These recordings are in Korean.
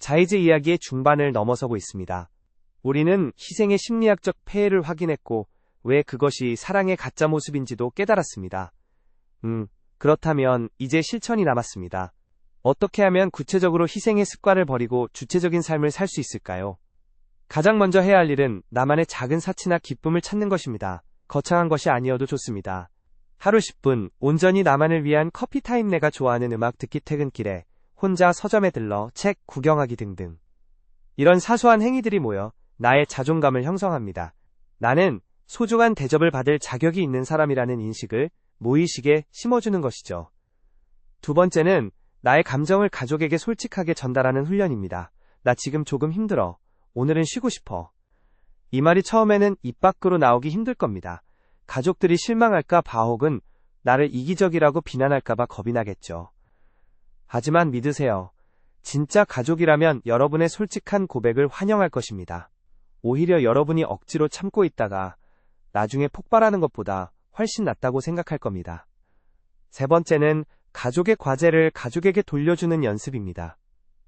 자이즈 이야기의 중반을 넘어서고 있습니다. 우리는 희생의 심리학적 폐해를 확인했고 왜 그것이 사랑의 가짜 모습인지도 깨달았습니다. 그렇다면 이제 실천이 남았습니다. 어떻게 하면 구체적으로 희생의 습관을 버리고 주체적인 삶을 살 수 있을까요? 가장 먼저 해야 할 일은 나만의 작은 사치나 기쁨을 찾는 것입니다. 거창한 것이 아니어도 좋습니다. 하루 10분, 온전히 나만을 위한 커피 타임, 내가 좋아하는 음악 듣기, 퇴근길에 혼자 서점에 들러 책 구경하기 등등. 이런 사소한 행위들이 모여 나의 자존감을 형성합니다. 나는 소중한 대접을 받을 자격이 있는 사람이라는 인식을 무의식에 심어주는 것이죠. 두 번째는 나의 감정을 가족에게 솔직하게 전달하는 훈련입니다. 나 지금 조금 힘들어. 오늘은 쉬고 싶어. 이 말이 처음에는 입 밖으로 나오기 힘들 겁니다. 가족들이 실망할까 봐 혹은 나를 이기적이라고 비난할까봐 겁이 나겠죠. 하지만 믿으세요. 진짜 가족이라면 여러분의 솔직한 고백을 환영할 것입니다. 오히려 여러분이 억지로 참고 있다가 나중에 폭발하는 것보다 훨씬 낫다고 생각할 겁니다. 세 번째는 가족의 과제를 가족에게 돌려주는 연습입니다.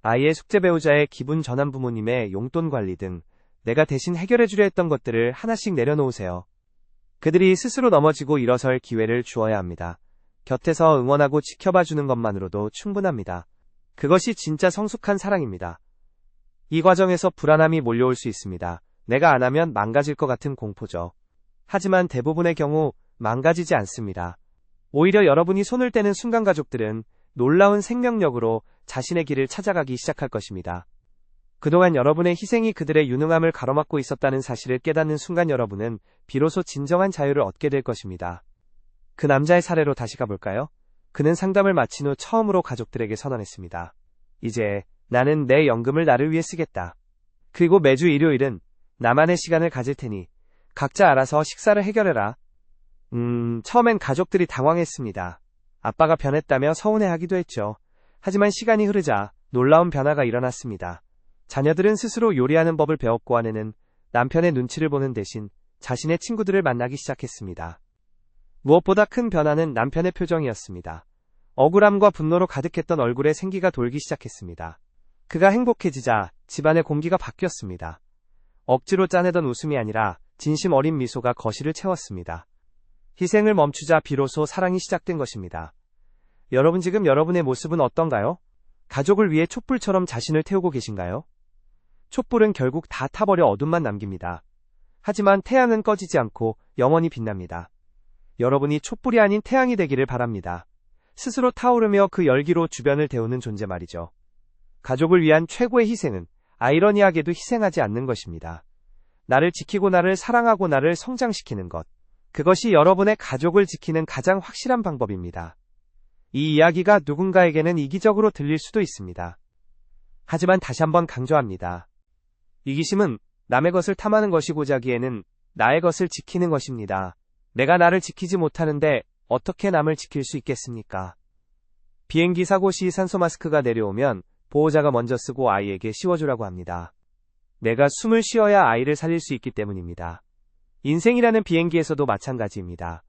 아이의 숙제, 배우자의 기분 전환, 부모님의 용돈 관리 등 내가 대신 해결해주려 했던 것들을 하나씩 내려놓으세요. 그들이 스스로 넘어지고 일어설 기회를 주어야 합니다. 곁에서 응원하고 지켜봐주는 것만으로도 충분합니다. 그것이 진짜 성숙한 사랑입니다. 이 과정에서 불안함이 몰려올 수 있습니다. 내가 안 하면 망가질 것 같은 공포죠. 하지만 대부분의 경우 망가지지 않습니다. 오히려 여러분이 손을 떼는 순간 가족들은 놀라운 생명력으로 자신의 길을 찾아가기 시작할 것입니다. 그동안 여러분의 희생이 그들의 유능함을 가로막고 있었다는 사실을 깨닫는 순간 여러분은 비로소 진정한 자유를 얻게 될 것입니다. 그 남자의 사례로 다시 가볼까요? 그는 상담을 마친 후 처음으로 가족들에게 선언했습니다. 이제 나는 내 연금을 나를 위해 쓰겠다. 그리고 매주 일요일은 나만의 시간을 가질 테니 각자 알아서 식사를 해결해라. 처음엔 가족들이 당황했습니다. 아빠가 변했다며 서운해하기도 했죠. 하지만 시간이 흐르자 놀라운 변화가 일어났습니다. 자녀들은 스스로 요리하는 법을 배웠고 아내는 남편의 눈치를 보는 대신 자신의 친구들을 만나기 시작했습니다. 무엇보다 큰 변화는 남편의 표정이었습니다. 억울함과 분노로 가득했던 얼굴에 생기가 돌기 시작했습니다. 그가 행복해지자 집안의 공기가 바뀌었습니다. 억지로 짜내던 웃음이 아니라 진심 어린 미소가 거실을 채웠습니다. 희생을 멈추자 비로소 사랑이 시작된 것입니다. 여러분, 지금 여러분의 모습은 어떤가요? 가족을 위해 촛불처럼 자신을 태우고 계신가요? 촛불은 결국 다 타버려 어둠만 남깁니다. 하지만 태양은 꺼지지 않고 영원히 빛납니다. 여러분이 촛불이 아닌 태양이 되기를 바랍니다. 스스로 타오르며 그 열기로 주변을 데우는 존재 말이죠. 가족을 위한 최고의 희생은 아이러니하게도 희생하지 않는 것입니다. 나를 지키고 나를 사랑하고 나를 성장시키는 것. 그것이 여러분의 가족을 지키는 가장 확실한 방법입니다. 이 이야기가 누군가에게는 이기적으로 들릴 수도 있습니다. 하지만 다시 한번 강조합니다. 이기심은 남의 것을 탐하는 것이고자기에는 나의 것을 지키는 것입니다. 내가 나를 지키지 못하는데 어떻게 남을 지킬 수 있겠습니까? 비행기 사고 시 산소 마스크가 내려오면 보호자가 먼저 쓰고 아이에게 씌워주라고 합니다. 내가 숨을 쉬어야 아이를 살릴 수 있기 때문입니다. 인생이라는 비행기에서도 마찬가지입니다.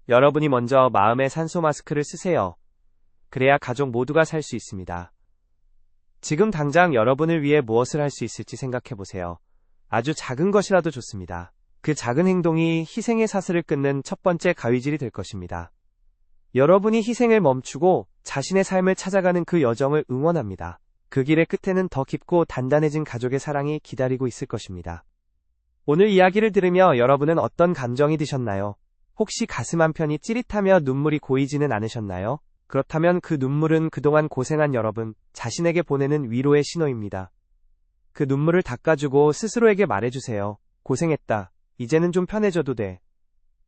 여러분이 먼저 마음의 산소 마스크를 쓰세요. 그래야 가족 모두가 살 수 있습니다. 지금 당장 여러분을 위해 무엇을 할 수 있을지 생각해보세요. 아주 작은 것이라도 좋습니다. 그 작은 행동이 희생의 사슬을 끊는 첫 번째 가위질이 될 것입니다. 여러분이 희생을 멈추고 자신의 삶을 찾아가는 그 여정을 응원합니다. 그 길의 끝에는 더 깊고 단단해진 가족의 사랑이 기다리고 있을 것입니다. 오늘 이야기를 들으며 여러분은 어떤 감정이 드셨나요? 혹시 가슴 한편이 찌릿하며 눈물이 고이지는 않으셨나요? 그렇다면 그 눈물은 그동안 고생한 여러분 자신에게 보내는 위로의 신호입니다. 그 눈물을 닦아주고 스스로에게 말해주세요. 고생했다. 이제는 좀 편해져도 돼.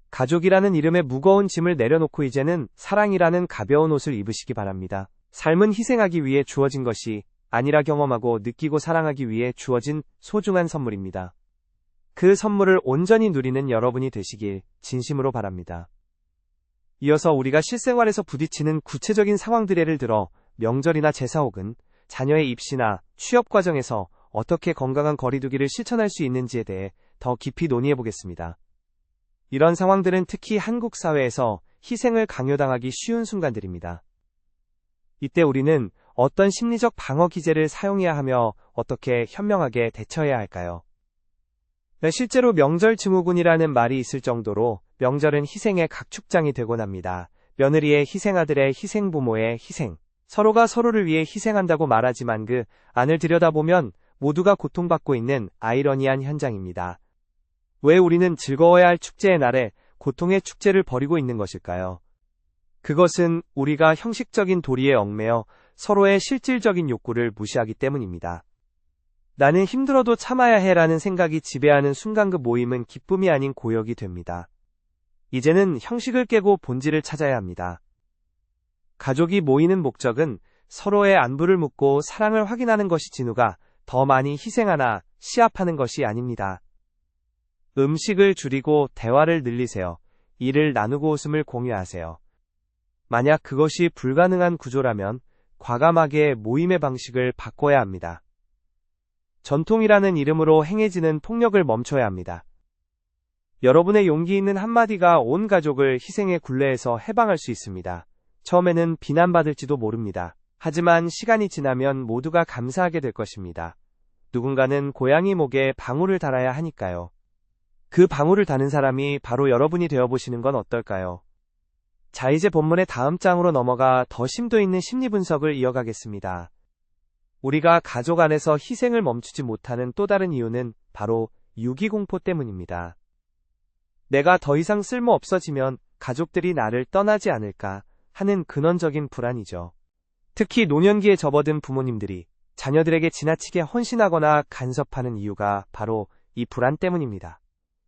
가족이라는 이름의 무거운 짐을 내려놓고 이제는 사랑이라는 가벼운 옷을 입으시기 바랍니다. 삶은 희생하기 위해 주어진 것이 아니라 경험하고 느끼고 사랑하기 위해 주어진 소중한 선물입니다. 그 선물을 온전히 누리는 여러분이 되시길 진심으로 바랍니다. 이어서 우리가 실생활에서 부딪히는 구체적인 상황들을 예를 들어 명절이나 제사 혹은 자녀의 입시나 취업 과정에서 어떻게 건강한 거리두기를 실천할 수 있는지에 대해 더 깊이 논의해 보겠습니다. 이런 상황들은 특히 한국 사회에서 희생을 강요당하기 쉬운 순간들입니다. 이때 우리는 어떤 심리적 방어 기제를 사용해야 하며 어떻게 현명하게 대처해야 할까요? 네, 실제로 명절 증후군이라는 말이 있을 정도로 명절은 희생의 각축장이 되곤 합니다. 며느리의 희생, 아들의 희생, 부모의 희생. 서로가 서로를 위해 희생한다고 말하지만 그 안을 들여다보면 모두가 고통받고 있는 아이러니한 현장입니다. 왜 우리는 즐거워야 할 축제의 날에 고통의 축제를 벌이고 있는 것일까요? 그것은 우리가 형식적인 도리에 얽매여 서로의 실질적인 욕구를 무시하기 때문입니다. 나는 힘들어도 참아야 해라는 생각이 지배하는 순간 그 모임은 기쁨이 아닌 고역이 됩니다. 이제는 형식을 깨고 본질을 찾아야 합니다. 가족이 모이는 목적은 서로의 안부를 묻고 사랑을 확인하는 것이지 누가 더 많이 희생하나 시합하는 것이 아닙니다. 음식을 줄이고 대화를 늘리세요. 일을 나누고 웃음을 공유하세요. 만약 그것이 불가능한 구조라면 과감하게 모임의 방식을 바꿔야 합니다. 전통이라는 이름으로 행해지는 폭력을 멈춰야 합니다. 여러분의 용기 있는 한마디가 온 가족을 희생의 굴레에서 해방할 수 있습니다. 처음에는 비난받을지도 모릅니다. 하지만 시간이 지나면 모두가 감사하게 될 것입니다. 누군가는 고양이 목에 방울을 달아야 하니까요. 그 방울을 다는 사람이 바로 여러분이 되어보시는 건 어떨까요? 자, 이제 본문의 다음 장으로 넘어가 더 심도 있는 심리 분석을 이어가겠습니다. 우리가 가족 안에서 희생을 멈추지 못하는 또 다른 이유는 바로 유기공포 때문입니다. 내가 더 이상 쓸모 없어지면 가족들이 나를 떠나지 않을까 하는 근원적인 불안이죠. 특히 노년기에 접어든 부모님들이 자녀들에게 지나치게 헌신하거나 간섭하는 이유가 바로 이 불안 때문입니다.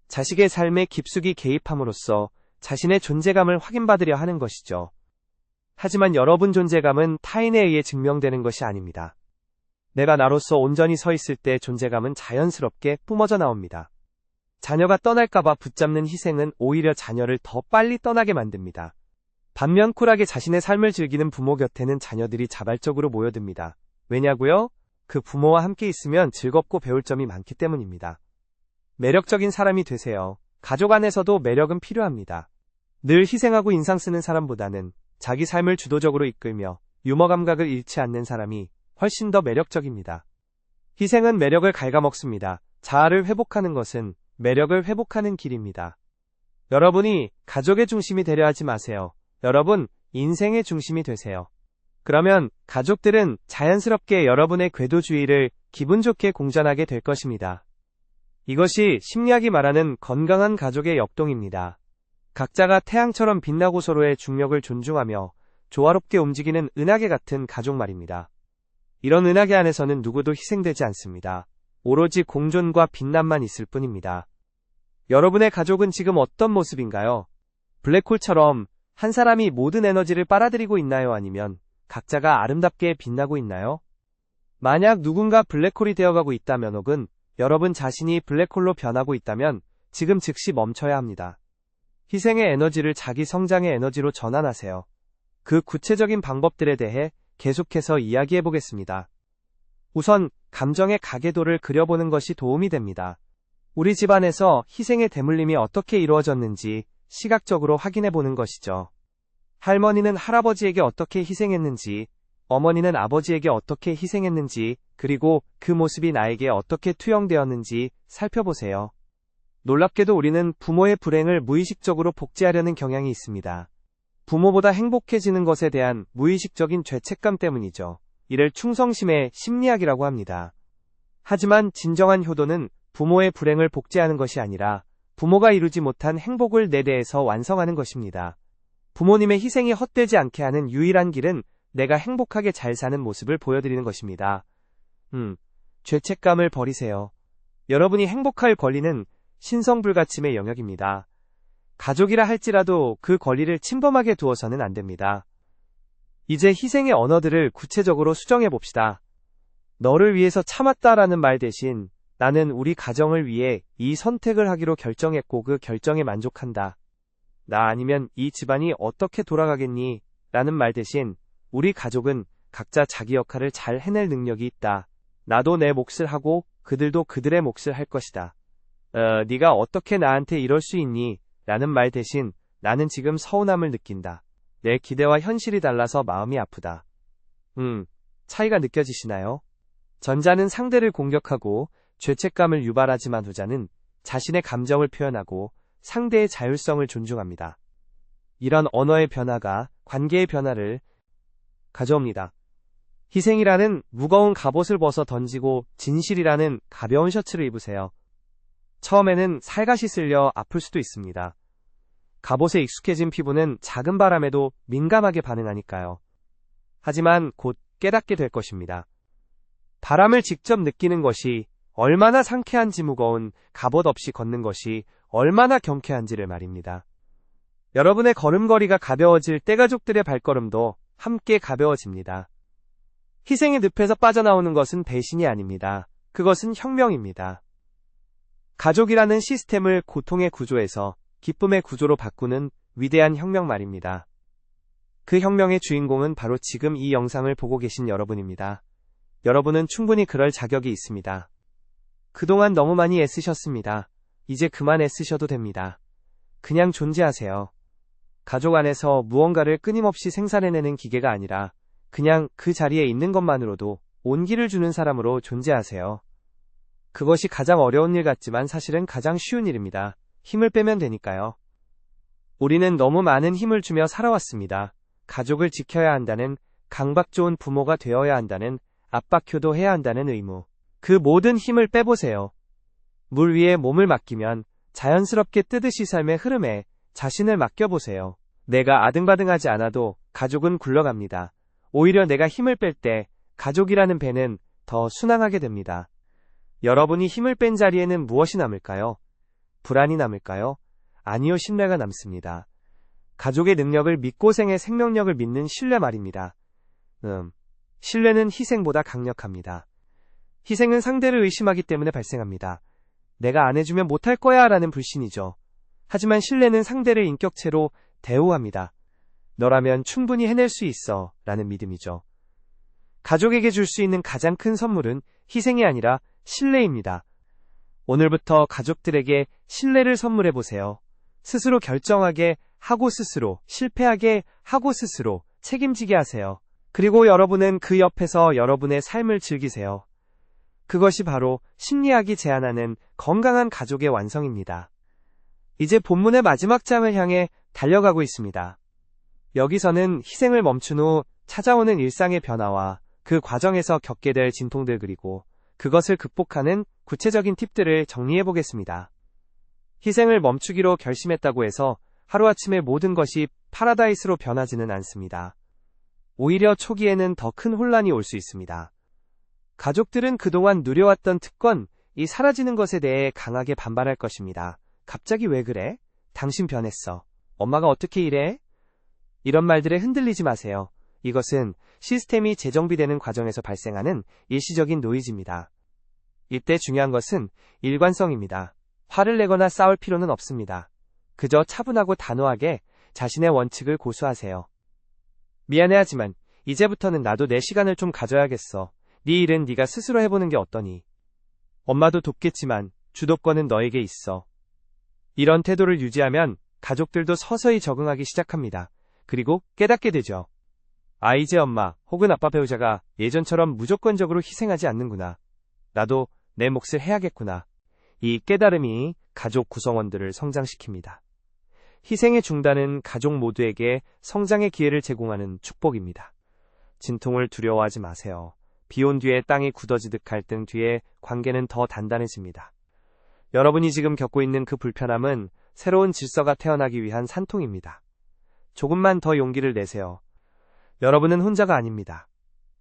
자식의 삶에 깊숙이 개입함으로써 자신의 존재감을 확인받으려 하는 것이죠. 하지만 여러분 존재감은 타인에 의해 증명되는 것이 아닙니다. 내가 나로서 온전히 서 있을 때 존재감은 자연스럽게 뿜어져 나옵니다. 자녀가 떠날까봐 붙잡는 희생은 오히려 자녀를 더 빨리 떠나게 만듭니다. 반면 쿨하게 자신의 삶을 즐기는 부모 곁에는 자녀들이 자발적으로 모여듭니다. 왜냐고요? 그 부모와 함께 있으면 즐겁고 배울 점이 많기 때문입니다. 매력적인 사람이 되세요. 가족 안에서도 매력은 필요합니다. 늘 희생하고 인상 쓰는 사람보다는 자기 삶을 주도적으로 이끌며 유머 감각을 잃지 않는 사람이 훨씬 더 매력적입니다. 희생은 매력을 갉아먹습니다. 자아를 회복하는 것은 매력을 회복하는 길입니다. 여러분이 가족의 중심이 되려 하지 마세요. 여러분, 인생의 중심이 되세요. 그러면 가족들은 자연스럽게 여러분의 궤도주의를 기분 좋게 공전하게 될 것입니다. 이것이 심리학이 말하는 건강한 가족의 역동입니다. 각자가 태양처럼 빛나고 서로의 중력을 존중하며 조화롭게 움직이는 은하계 같은 가족 말입니다. 이런 은하계 안에서는 누구도 희생되지 않습니다. 오로지 공존과 빛남만 있을 뿐입니다. 여러분의 가족은 지금 어떤 모습인가요? 블랙홀처럼 한 사람이 모든 에너지를 빨아들이고 있나요? 아니면 각자가 아름답게 빛나고 있나요? 만약 누군가 블랙홀이 되어가고 있다면 혹은 여러분 자신이 블랙홀로 변하고 있다면 지금 즉시 멈춰야 합니다. 희생의 에너지를 자기 성장의 에너지로 전환하세요. 그 구체적인 방법들에 대해 계속해서 이야기해 보겠습니다. 우선 감정의 가계도를 그려보는 것이 도움이 됩니다. 우리 집안에서 희생의 대물림이 어떻게 이루어졌는지 시각적으로 확인해 보는 것이죠. 할머니는 할아버지에게 어떻게 희생했는지, 어머니는 아버지에게 어떻게 희생했는지, 그리고 그 모습이 나에게 어떻게 투영되었는지 살펴보세요. 놀랍게도 우리는 부모의 불행을 무의식적으로 복제하려는 경향이 있습니다. 부모보다 행복해지는 것에 대한 무의식적인 죄책감 때문이죠. 이를 충성심의 심리학이라고 합니다. 하지만 진정한 효도는 부모의 불행을 복제하는 것이 아니라 부모가 이루지 못한 행복을 내 대해서 완성하는 것입니다. 부모님의 희생이 헛되지 않게 하는 유일한 길은 내가 행복하게 잘 사는 모습을 보여드리는 것입니다. 죄책감을 버리세요. 여러분이 행복할 권리는 신성불가침의 영역입니다. 가족이라 할지라도 그 권리를 침범하게 두어서는 안 됩니다. 이제 희생의 언어들을 구체적으로 수정해 봅시다. 너를 위해서 참았다라는 말 대신 나는 우리 가정을 위해 이 선택을 하기로 결정했고 그 결정에 만족한다. 나 아니면 이 집안이 어떻게 돌아가겠니? 라는 말 대신 우리 가족은 각자 자기 역할을 잘 해낼 능력이 있다. 나도 내 몫을 하고 그들도 그들의 몫을 할 것이다. 네가 어떻게 나한테 이럴 수 있니? 라는 말 대신 나는 지금 서운함을 느낀다. 내 기대와 현실이 달라서 마음이 아프다. 차이가 느껴지시나요? 전자는 상대를 공격하고 죄책감을 유발하지만 후자는 자신의 감정을 표현하고 상대의 자율성을 존중합니다. 이런 언어의 변화가 관계의 변화를 가져옵니다. 희생이라는 무거운 갑옷을 벗어 던지고 진실이라는 가벼운 셔츠를 입으세요. 처음에는 살갗이 쓸려 아플 수도 있습니다. 갑옷에 익숙해진 피부는 작은 바람에도 민감하게 반응하니까요. 하지만 곧 깨닫게 될 것입니다. 바람을 직접 느끼는 것이 얼마나 상쾌한지, 무거운 갑옷 없이 걷는 것이 얼마나 경쾌한지를 말입니다. 여러분의 걸음걸이가 가벼워질 때 가족들의 발걸음도 함께 가벼워집니다. 희생의 늪에서 빠져나오는 것은 배신이 아닙니다. 그것은 혁명입니다. 가족이라는 시스템을 고통의 구조에서 기쁨의 구조로 바꾸는 위대한 혁명 말입니다. 그 혁명의 주인공은 바로 지금 이 영상을 보고 계신 여러분입니다. 여러분은 충분히 그럴 자격이 있습니다. 그동안 너무 많이 애쓰셨습니다. 이제 그만 애쓰셔도 됩니다. 그냥 존재하세요. 가족 안에서 무언가를 끊임없이 생산해내는 기계가 아니라 그냥 그 자리에 있는 것만으로도 온기를 주는 사람으로 존재하세요. 그것이 가장 어려운 일 같지만 사실은 가장 쉬운 일입니다. 힘을 빼면 되니까요. 우리는 너무 많은 힘을 주며 살아왔습니다. 가족을 지켜야 한다는, 강박 좋은 부모가 되어야 한다는, 압박 효도해야 한다는 의무. 그 모든 힘을 빼보세요. 물 위에 몸을 맡기면 자연스럽게 뜨듯이 삶의 흐름에 자신을 맡겨보세요. 내가 아등바등하지 않아도 가족은 굴러갑니다. 오히려 내가 힘을 뺄 때 가족이라는 배는 더 순항하게 됩니다. 여러분이 힘을 뺀 자리에는 무엇이 남을까요? 불안이 남을까요? 아니요, 신뢰가 남습니다. 가족의 능력을 믿고 생의 생명력을 믿는 신뢰 말입니다. 신뢰는 희생보다 강력합니다. 희생은 상대를 의심하기 때문에 발생합니다. 내가 안 해주면 못할 거야 라는 불신이죠. 하지만 신뢰는 상대를 인격체로 대우합니다. 너라면 충분히 해낼 수 있어 라는 믿음이죠. 가족에게 줄 수 있는 가장 큰 선물은 희생이 아니라 신뢰입니다. 오늘부터 가족들에게 신뢰를 선물해보세요. 스스로 결정하게 하고 스스로, 실패하게 하고 스스로 책임지게 하세요. 그리고 여러분은 그 옆에서 여러분의 삶을 즐기세요. 그것이 바로 심리학이 제안하는 건강한 가족의 완성입니다. 이제 본문의 마지막 장을 향해 달려가고 있습니다. 여기서는 희생을 멈춘 후 찾아오는 일상의 변화와 그 과정에서 겪게 될 진통들, 그리고 그것을 극복하는 구체적인 팁들을 정리해 보겠습니다. 희생을 멈추기로 결심했다고 해서 하루아침에 모든 것이 파라다이스로 변하지는 않습니다. 오히려 초기에는 더 큰 혼란이 올 수 있습니다. 가족들은 그동안 누려왔던 특권이 사라지는 것에 대해 강하게 반발할 것입니다. 갑자기 왜 그래? 당신 변했어. 엄마가 어떻게 이래? 이런 말들에 흔들리지 마세요. 이것은 시스템이 재정비되는 과정에서 발생하는 일시적인 노이즈입니다. 이때 중요한 것은 일관성입니다. 화를 내거나 싸울 필요는 없습니다. 그저 차분하고 단호하게 자신의 원칙을 고수하세요. 미안해하지만 이제부터는 나도 내 시간을 좀 가져야겠어. 네 일은 네가 스스로 해보는 게 어떠니? 엄마도 돕겠지만 주도권은 너에게 있어. 이런 태도를 유지하면 가족들도 서서히 적응하기 시작합니다. 그리고 깨닫게 되죠. 아, 이제 엄마 혹은 아빠 배우자가 예전처럼 무조건적으로 희생하지 않는구나. 나도 내 몫을 해야겠구나. 이 깨달음이 가족 구성원들을 성장시킵니다. 희생의 중단은 가족 모두에게 성장의 기회를 제공하는 축복입니다. 진통을 두려워하지 마세요. 비온 뒤에 땅이 굳어지듯 갈등 뒤에 관계는 더 단단해집니다. 여러분이 지금 겪고 있는 그 불편함은 새로운 질서가 태어나기 위한 산통입니다. 조금만 더 용기를 내세요. 여러분은 혼자가 아닙니다.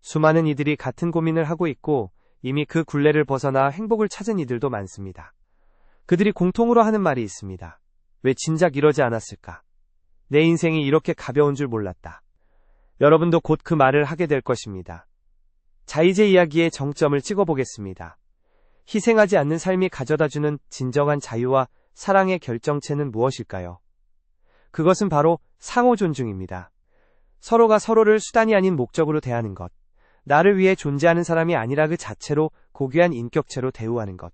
수많은 이들이 같은 고민을 하고 있고 이미 그 굴레를 벗어나 행복을 찾은 이들도 많습니다. 그들이 공통으로 하는 말이 있습니다. 왜 진작 이러지 않았을까? 내 인생이 이렇게 가벼운 줄 몰랐다. 여러분도 곧 그 말을 하게 될 것입니다. 자, 이제 이야기의 정점을 찍어보겠습니다. 희생하지 않는 삶이 가져다주는 진정한 자유와 사랑의 결정체는 무엇일까요? 그것은 바로 상호 존중입니다. 서로가 서로를 수단이 아닌 목적으로 대하는 것. 나를 위해 존재하는 사람이 아니라 그 자체로 고귀한 인격체로 대우하는 것.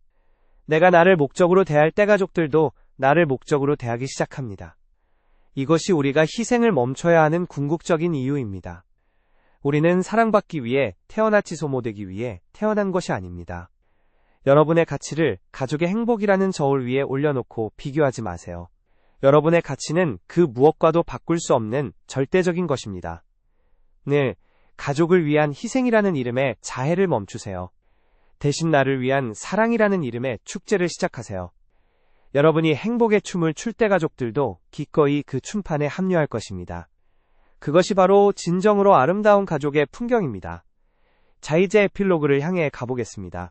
내가 나를 목적으로 대할 때 가족들도 나를 목적으로 대하기 시작합니다. 이것이 우리가 희생을 멈춰야 하는 궁극적인 이유입니다. 우리는 사랑받기 위해 태어났지 소모되기 위해 태어난 것이 아닙니다. 여러분의 가치를 가족의 행복이라는 저울 위에 올려놓고 비교하지 마세요. 여러분의 가치는 그 무엇과도 바꿀 수 없는 절대적인 것입니다. 네, 가족을 위한 희생이라는 이름의 자해를 멈추세요. 대신 나를 위한 사랑이라는 이름의 축제를 시작하세요. 여러분이 행복의 춤을 출 때 가족들도 기꺼이 그 춤판에 합류할 것입니다. 그것이 바로 진정으로 아름다운 가족의 풍경입니다. 자, 이제 에필로그를 향해 가보겠습니다.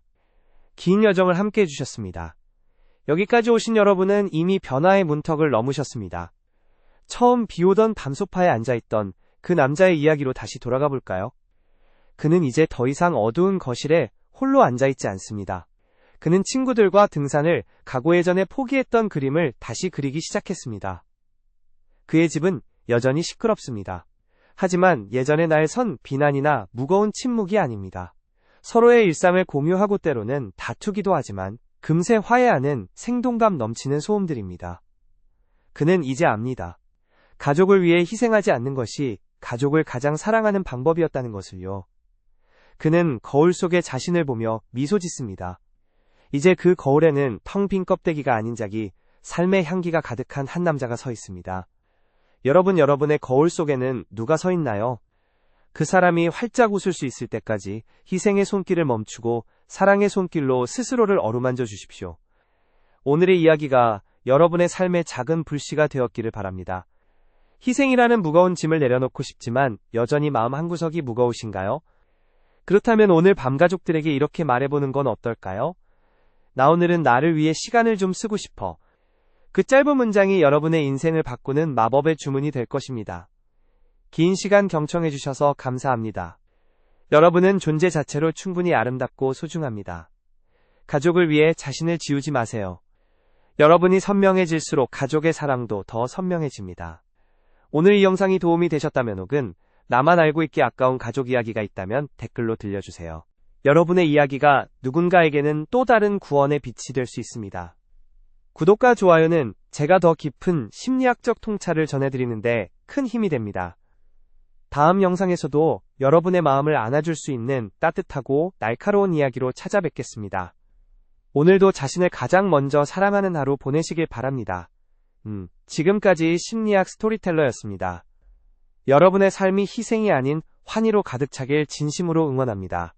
긴 여정을 함께 해주셨습니다. 여기까지 오신 여러분은 이미 변화의 문턱을 넘으셨습니다. 처음 비오던 밤소파에 앉아있던 그 남자의 이야기로 다시 돌아가 볼까요? 그는 이제 더 이상 어두운 거실에 홀로 앉아있지 않습니다. 그는 친구들과 등산을 가고 예전에 포기했던 그림을 다시 그리기 시작했습니다. 그의 집은 여전히 시끄럽습니다. 하지만 예전의 날 선 비난이나 무거운 침묵이 아닙니다. 서로의 일상을 공유하고 때로는 다투기도 하지만 금세 화해하는 생동감 넘치는 소음들입니다. 그는 이제 압니다. 가족을 위해 희생하지 않는 것이 가족을 가장 사랑하는 방법이었다는 것을요. 그는 거울 속에 자신을 보며 미소 짓습니다. 이제 그 거울에는 텅 빈 껍데기가 아닌 자기, 삶의 향기가 가득한 한 남자가 서 있습니다. 여러분의 거울 속에는 누가 서 있나요? 그 사람이 활짝 웃을 수 있을 때까지 희생의 손길을 멈추고 사랑의 손길로 스스로를 어루만져 주십시오. 오늘의 이야기가 여러분의 삶의 작은 불씨가 되었기를 바랍니다. 희생이라는 무거운 짐을 내려놓고 싶지만 여전히 마음 한구석이 무거우신가요? 그렇다면 오늘 밤 가족들에게 이렇게 말해보는 건 어떨까요? 나 오늘은 나를 위해 시간을 좀 쓰고 싶어. 그 짧은 문장이 여러분의 인생을 바꾸는 마법의 주문이 될 것입니다. 긴 시간 경청해주셔서 감사합니다. 여러분은 존재 자체로 충분히 아름답고 소중합니다. 가족을 위해 자신을 지우지 마세요. 여러분이 선명해질수록 가족의 사랑도 더 선명해집니다. 오늘 이 영상이 도움이 되셨다면 혹은 나만 알고 있기 아까운 가족 이야기가 있다면 댓글로 들려주세요. 여러분의 이야기가 누군가에게는 또 다른 구원의 빛이 될 수 있습니다. 구독과 좋아요는 제가 더 깊은 심리학적 통찰을 전해드리는데 큰 힘이 됩니다. 다음 영상에서도 여러분의 마음을 안아줄 수 있는 따뜻하고 날카로운 이야기로 찾아뵙겠습니다. 오늘도 자신을 가장 먼저 사랑하는 하루 보내시길 바랍니다. 지금까지 심리학 스토리텔러였습니다. 여러분의 삶이 희생이 아닌 환희로 가득 차길 진심으로 응원합니다.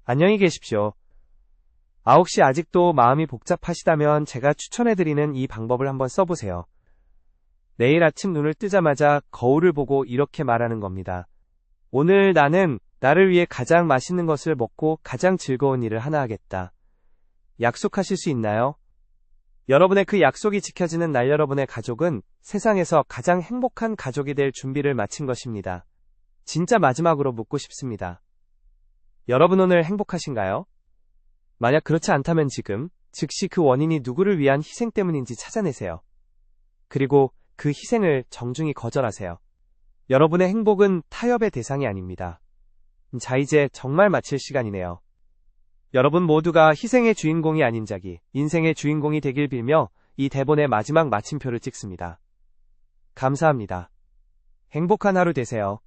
안녕히 계십시오. 혹시 아직도 마음이 복잡하시다면 제가 추천해드리는 이 방법을 한번 써보세요. 내일 아침 눈을 뜨자마자 거울을 보고 이렇게 말하는 겁니다. 오늘 나는 나를 위해 가장 맛있는 것을 먹고 가장 즐거운 일을 하나 하겠다. 약속하실 수 있나요? 여러분의 그 약속이 지켜지는 날 여러분의 가족은 세상에서 가장 행복한 가족이 될 준비를 마친 것입니다. 진짜 마지막으로 묻고 싶습니다. 여러분 오늘 행복하신가요? 만약 그렇지 않다면 지금, 즉시 그 원인이 누구를 위한 희생 때문인지 찾아내세요. 그리고 그 희생을 정중히 거절하세요. 여러분의 행복은 타협의 대상이 아닙니다. 자, 이제 정말 마칠 시간이네요. 여러분 모두가 희생의 주인공이 아닌 자기, 인생의 주인공이 되길 빌며 이 대본의 마지막 마침표를 찍습니다. 감사합니다. 행복한 하루 되세요.